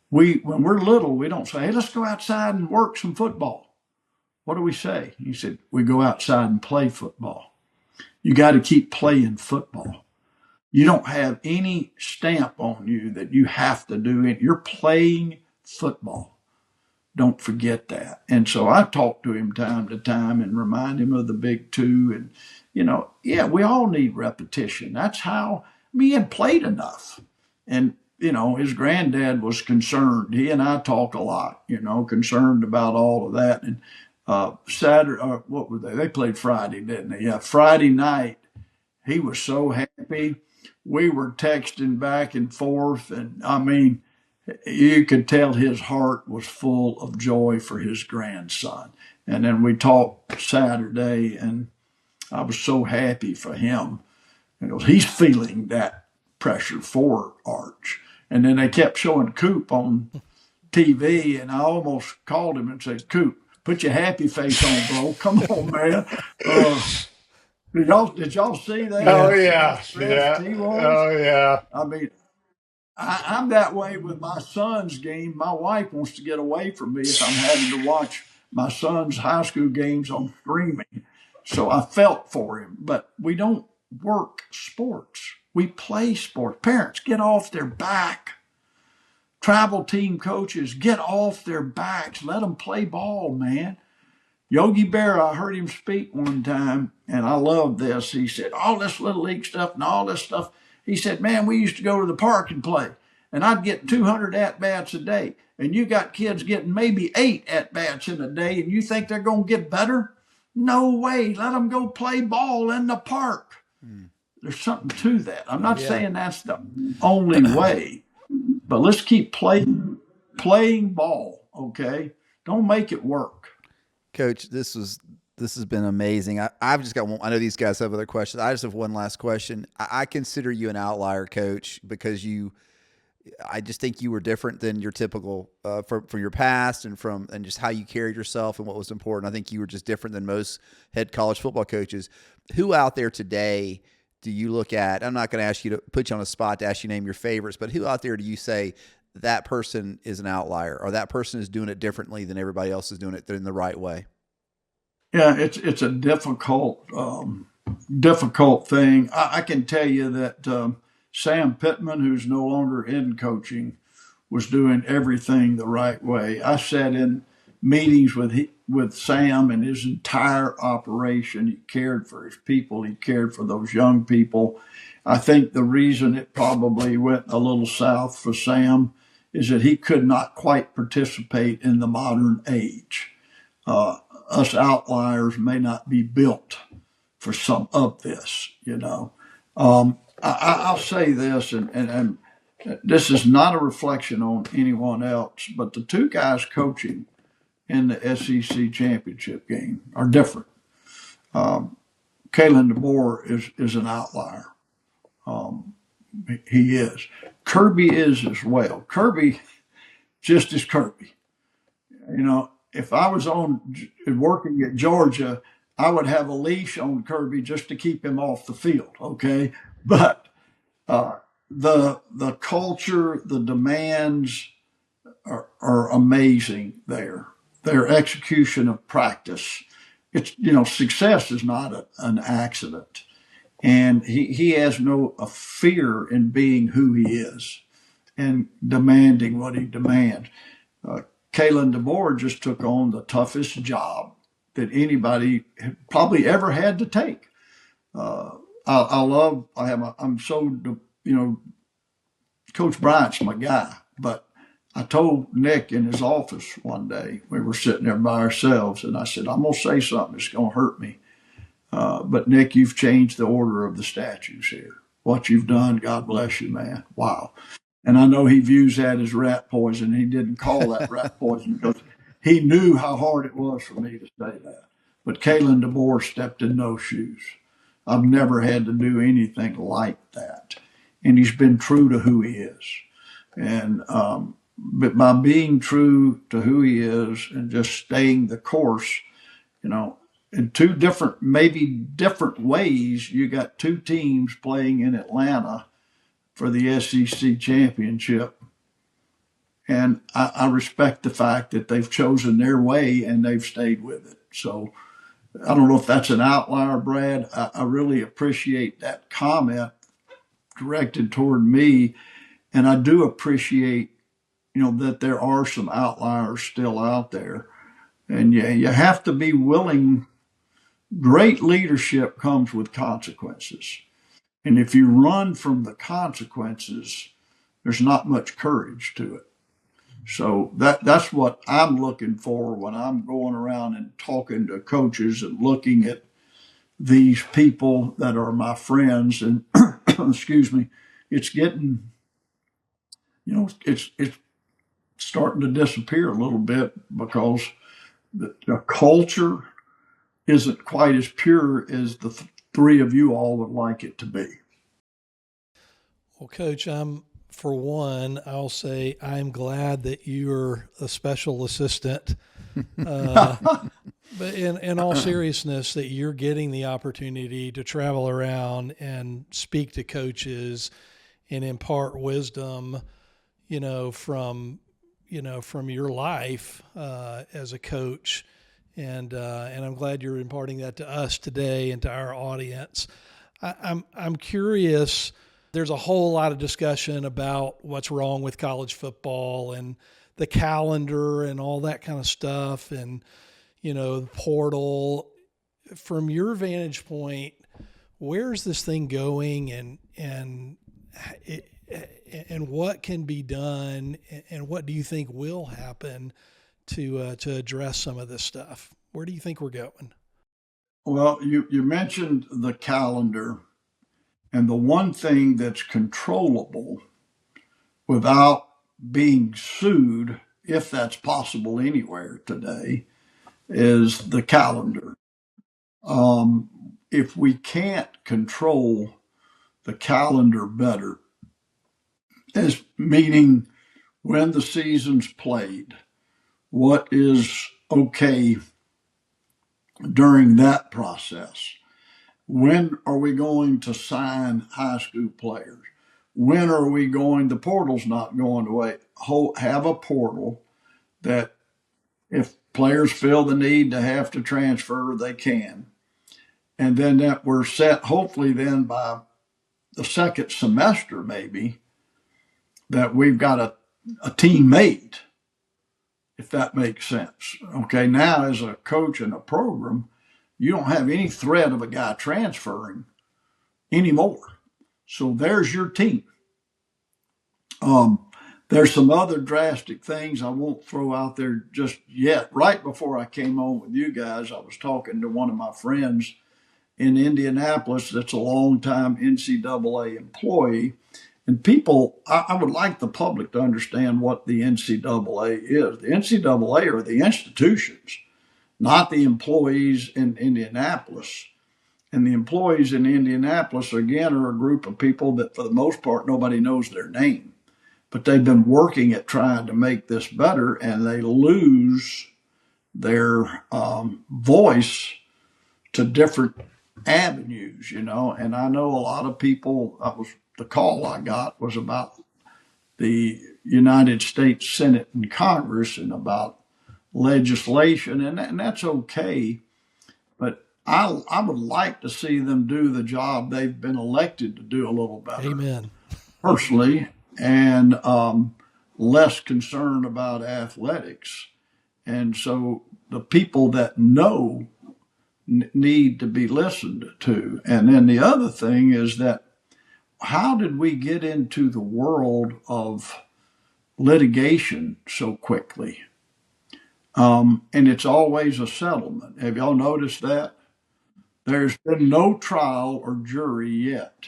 When we're little, we don't say, hey, let's go outside and work some football. What do we say? He said, we go outside and play football. You got to keep playing football. You don't have any stamp on you that you have to do it. You're playing football. Don't forget that. And so I talk to him time to time and remind him of the big 2. And, we all need repetition. That's how he had played enough. And, his granddad was concerned. He and I talk a lot, concerned about all of that. And Saturday, what were they? They played Friday, didn't they? Yeah, Friday night, he was so happy. We were texting back and forth. And, you could tell his heart was full of joy for his grandson. And then we talked Saturday, and I was so happy for him. He's feeling that pressure for Arch. And then they kept showing Coop on TV, and I almost called him and said, Coop, Put your happy face on, bro. Come on, man. Did y'all see that? Oh Yeah. How yeah, stressed yeah. he was? Oh yeah. I mean, I'm that way with my son's game. My wife wants to get away from me if I'm having to watch my son's high school games on streaming. So I felt for him. But we don't work sports. We play sports. Parents, get off their back. Travel team coaches, get off their backs. Let them play ball, man. Yogi Berra, I heard him speak one time, and I love this. He said, all this little league stuff and all this stuff. He said, man, we used to go to the park and play, and I'd get 200 at-bats a day. And you got kids getting maybe 8 at-bats in a day, and you think they're going to get better? No way. Let them go play ball in the park. There's something to that. I'm not saying that's the only way, but let's keep playing ball, okay? Don't make it work. Coach, this has been amazing. I've just got one. I know these guys have other questions. I just have one last question. I consider you an outlier, Coach, because I just think you were different than your typical from your past and just how you carried yourself and what was important. I think you were just different than most head college football coaches. Who out there today do you look at? I'm not going to ask you to put you on a spot to ask you to name your favorites, but who out there do you say that person is an outlier or that person is doing it differently than everybody else is doing it in the right way? Yeah, it's a difficult thing. I can tell you that Sam Pittman, who's no longer in coaching, was doing everything the right way. I sat in meetings with Sam and his entire operation. He cared for his people. He cared for those young people. I think the reason it probably went a little south for Sam is that he could not quite participate in the modern age. Us outliers may not be built for some of this, you know. I'll say this, and this is not a reflection on anyone else, but the two guys coaching in the SEC championship game are different. Kalen DeBoer is an outlier. He is. Kirby is as well. Kirby just is Kirby. You know, if I was working at Georgia, I would have a leash on Kirby just to keep him off the field. Okay, but the culture, the demands are amazing there. Their execution of practice. It's success is not an accident, and he has no fear in being who he is and demanding what he demands. Kalen DeBoer just took on the toughest job that anybody probably ever had to take. I'm so, Coach Bryant's my guy, but I told Nick in his office one day, we were sitting there by ourselves, and I said, I'm going to say something that's going to hurt me. But Nick, you've changed the order of the statues here. What you've done, God bless you, man. Wow. And I know he views that as rat poison. He didn't call that rat poison because he knew how hard it was for me to say that. But Kalen DeBoer stepped in those shoes. I've never had to do anything like that. And he's been true to who he is. And but by being true to who he is and just staying the course, in two different, maybe different ways, you got two teams playing in Atlanta for the SEC championship. And I respect the fact that they've chosen their way and they've stayed with it. So I don't know if that's an outlier, Brad. I really appreciate that comment directed toward me. And I do appreciate, that there are some outliers still out there. And you have to be willing. Great leadership comes with consequences. And if you run from the consequences, there's not much courage to it. So that's what I'm looking for when I'm going around and talking to coaches and looking at these people that are my friends. And excuse me, it's getting, it's starting to disappear a little bit because the culture isn't quite as pure as the three of you all would like it to be. Well, Coach, I'm for one, I'll say I'm glad that you're a special assistant. But in all seriousness, that you're getting the opportunity to travel around and speak to coaches and impart wisdom, from your life as a coach, and I'm glad you're imparting that to us today and to our audience. I'm curious. There's a whole lot of discussion about what's wrong with college football and the calendar and all that kind of stuff, and the portal. From your vantage point, where's this thing going, and what can be done, and what do you think will happen to address some of this stuff? Where do you think we're going? Well, you mentioned the calendar, and the one thing that's controllable without being sued, if that's possible anywhere today, is the calendar. If we can't control the calendar better, as meaning when the season's played, what is okay during that process? When are we going to sign high school players? When are we going? The portal's not going away. Have a portal that if players feel the need to have to transfer, they can. And then that we're set, hopefully, then by the second semester, maybe, that we've got a team made, if that makes sense. Okay, now as a coach in a program, you don't have any threat of a guy transferring anymore. So there's your team. There's some other drastic things I won't throw out there just yet. Right before I came on with you guys, I was talking to one of my friends in Indianapolis that's a longtime NCAA employee. And people, I would like the public to understand what the NCAA is. The NCAA are the institutions, not the employees in Indianapolis. And the employees in Indianapolis, again, are a group of people that, for the most part, nobody knows their name. But they've been working at trying to make this better, and they lose their voice to different avenues, And I know a lot of people, the call I got was about the United States Senate and Congress and about legislation, and that's okay. But I would like to see them do the job they've been elected to do a little better. Amen. Personally, and less concerned about athletics. And so the people that know need to be listened to. And then the other thing is that how did we get into the world of litigation so quickly? And it's always a settlement. Have y'all noticed that? There's been no trial or jury yet.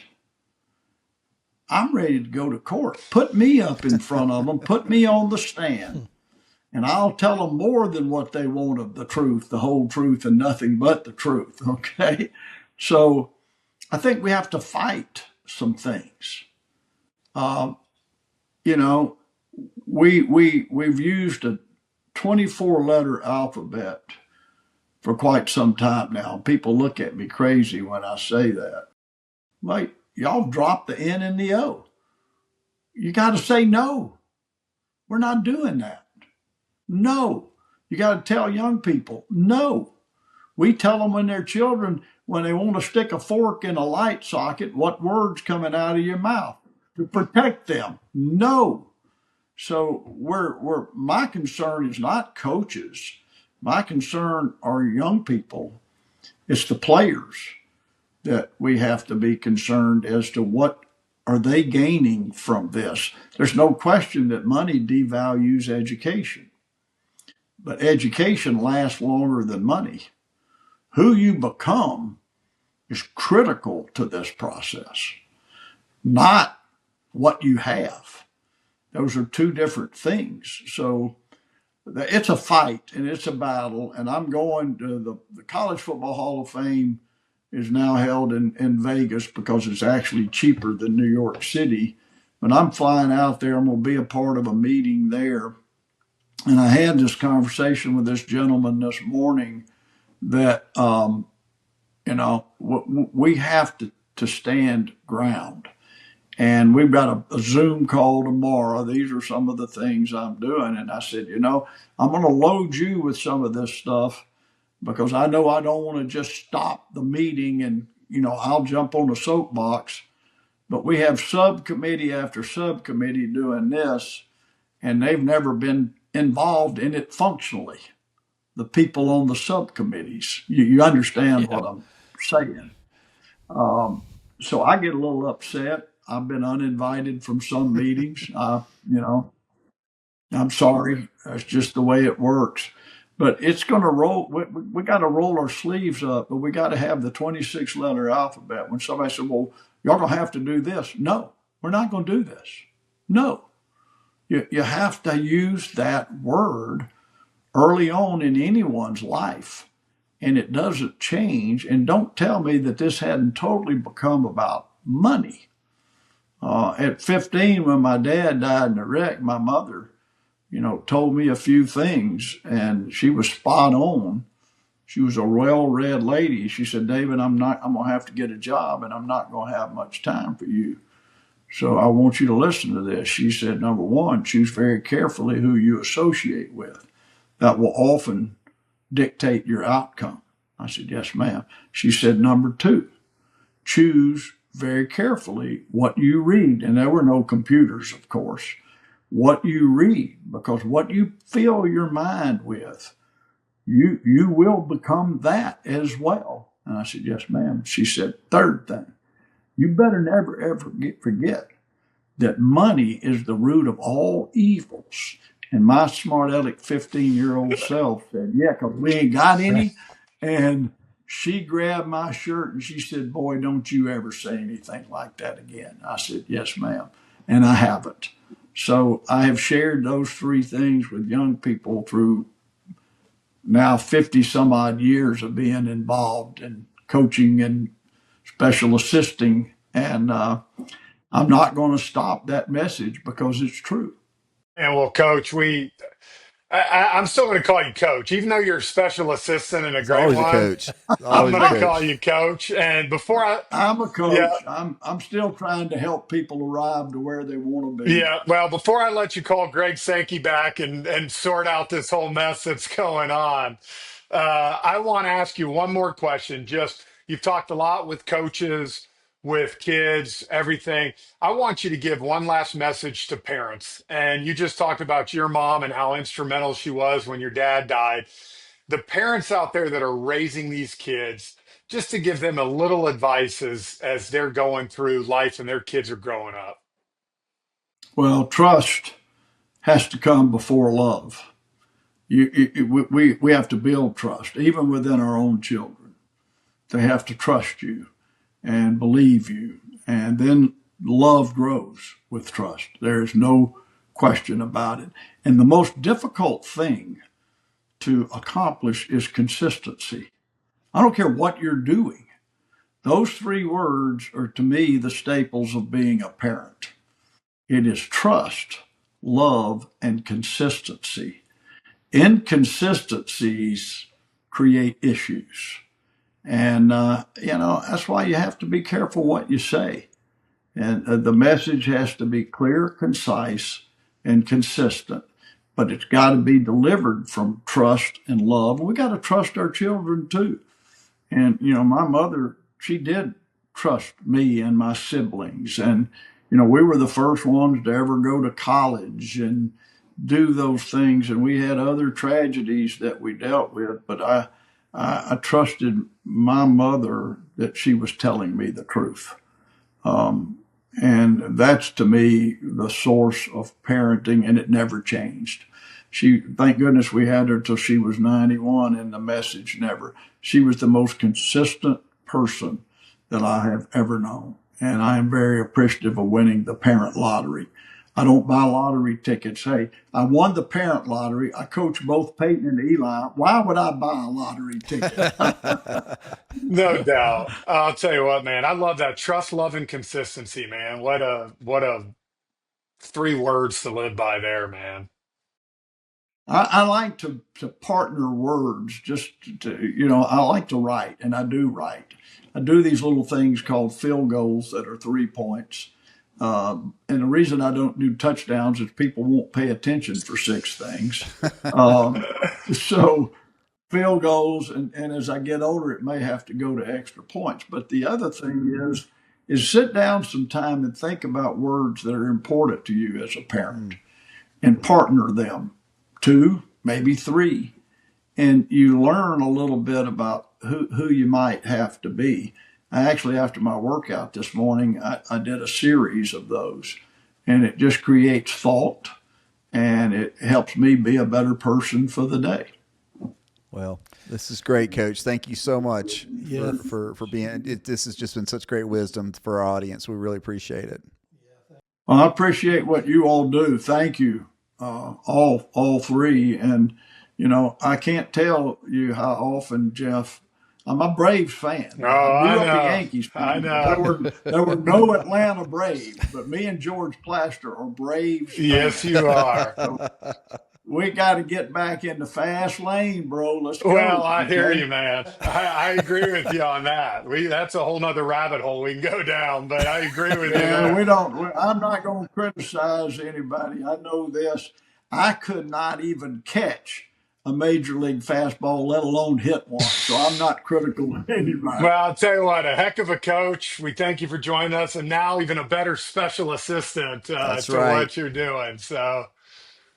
I'm ready to go to court. Put me up in front of them. Put me on the stand. And I'll tell them more than what they want of the truth, the whole truth, and nothing but the truth. Okay? So I think we have to fight some things. We've used a 24-letter alphabet for quite some time now. People look at me crazy when I say that. Like, y'all dropped the N and the O. You got to say no. We're not doing that. No. You got to tell young people, no. We tell them when they're children, when they want to stick a fork in a light socket, what word's coming out of your mouth to protect them? No. So my concern is not coaches. My concern are young people. It's the players that we have to be concerned as to what are they gaining from this. There's no question that money devalues education, but education lasts longer than money. Who you become is critical to this process, not what you have. Those are two different things. So it's a fight and it's a battle. And I'm going to the College Football Hall of Fame is now held in Vegas because it's actually cheaper than New York City But I'm flying out there. I'm going to be a part of a meeting there. And I had this conversation with this gentleman this morning that, we have to stand ground. And we've got a Zoom call tomorrow. These are some of the things I'm doing. And I said, I'm going to load you with some of this stuff because I know I don't want to just stop the meeting and, I'll jump on the soapbox. But we have subcommittee after subcommittee doing this, and they've never been involved in it functionally. The people on the subcommittees, you understand what I'm saying. So I get a little upset. I've been uninvited from some meetings. I'm sorry. That's just the way it works. But it's going to roll. We got to roll our sleeves up, but we got to have the 26 letter alphabet. When somebody said, well, y'all going to have to do this. No, we're not going to do this. No, you have to use that word early on in anyone's life, and it doesn't change. And don't tell me that this hadn't totally become about money. At 15, when my dad died in a wreck, my mother, told me a few things, and she was spot on. She was a well-read lady. She said, David, I'm going to have to get a job, and I'm not going to have much time for you. So I want you to listen to this. She said, number one, choose very carefully who you associate with. That will often dictate your outcome. I said, yes, ma'am. She said, number two, choose very carefully what you read. And there were no computers, of course. What you read, because what you fill your mind with, you will become that as well. And I said, yes, ma'am. She said, third thing, you better never, ever forget that money is the root of all evils. And my smart aleck 15-year-old self said, yeah, because we ain't got any. And she grabbed my shirt and she said, boy, don't you ever say anything like that again. I said, yes, ma'am. And I haven't. So I have shared those three things with young people through now 50 some odd years of being involved in coaching and special assisting. And I'm not going to stop that message because it's true. And well, Coach, I'm still going to call you Coach, even though you're a special assistant and a It's great always a one. coach. I'm Always a going to call coach. you Coach. And before I'm a yeah, coach. I'm still trying to help people arrive to where they want to be. yeah. Well, before I let you call Greg Sankey back and sort out this whole mess that's going on, I want to ask you one more question. Just you've talked a lot with coaches, with kids, everything. I want you to give one last message to parents. And you just talked about your mom and how instrumental she was when your dad died. The parents out there that are raising these kids, just to give them a little advice as they're going through life and their kids are growing up. Well, trust has to come before love. We have to build trust, even within our own children. They have to trust you and believe you. And then love grows with trust. There's no question about it. And the most difficult thing to accomplish is consistency. I don't care what you're doing. Those three words are to me the staples of being a parent. It is trust, love, and consistency. Inconsistencies create issues. And, that's why you have to be careful what you say. And the message has to be clear, concise, and consistent. But it's got to be delivered from trust and love. We got to trust our children too. And, my mother, she did trust me and my siblings. And, we were the first ones to ever go to college and do those things. And we had other tragedies that we dealt with. But I trusted my mother that she was telling me the truth. And that's to me the source of parenting, and it never changed. Thank goodness we had her till she was 91, and the message never. She was the most consistent person that I have ever known. And I am very appreciative of winning the parent lottery. I don't buy lottery tickets. Hey, I won the parent lottery. I coach both Peyton and Eli. Why would I buy a lottery ticket? No doubt. I'll tell you what, man. I love that trust, love, and consistency, man. What a three words to live by there, man. I like to partner words just I like to write, and I do write. I do these little things called field goals that are 3 points. And the reason I don't do touchdowns is people won't pay attention for six things. So field goals, and as I get older, it may have to go to extra points. But the other thing is sit down sometime and think about words that are important to you as a parent and partner them. 2, maybe 3. And you learn a little bit about who you might have to be. I actually, after my workout this morning, I did a series of those, and it just creates thought, and it helps me be a better person for the day. Well, this is great, Coach. Thank you so much Yeah. for being. This has just been such great wisdom for our audience. We really appreciate it. Well, I appreciate what you all do. Thank you, all three. And I can't tell you how often, Jeff. I'm a Braves fan. Oh, I grew I up know. a Yankees fan. I know. There were no Atlanta Braves, but me and George Plaster are Braves fans. Yes, you are. We got to get back in the fast lane, bro. Let's go. Well, I hear okay? you, man. I agree with you on that. That's a whole nother rabbit hole we can go down, but I agree with you Yeah, there. I'm not going to criticize anybody. I know this. I could not even catch a major league fastball, let alone hit one. So I'm not critical of anybody. Well, I'll tell you what, a heck of a coach. We thank you for joining us, and now even a better special assistant That's to right. what you're doing. So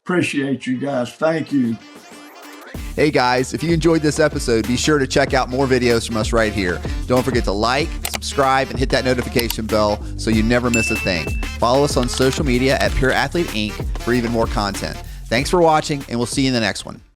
Appreciate you guys. Thank you. Hey guys, if you enjoyed this episode, be sure to check out more videos from us right here. Don't forget to like, subscribe, and hit that notification bell so you never miss a thing. Follow us on social media at Pure Athlete Inc. for even more content. Thanks for watching, and we'll see you in the next one.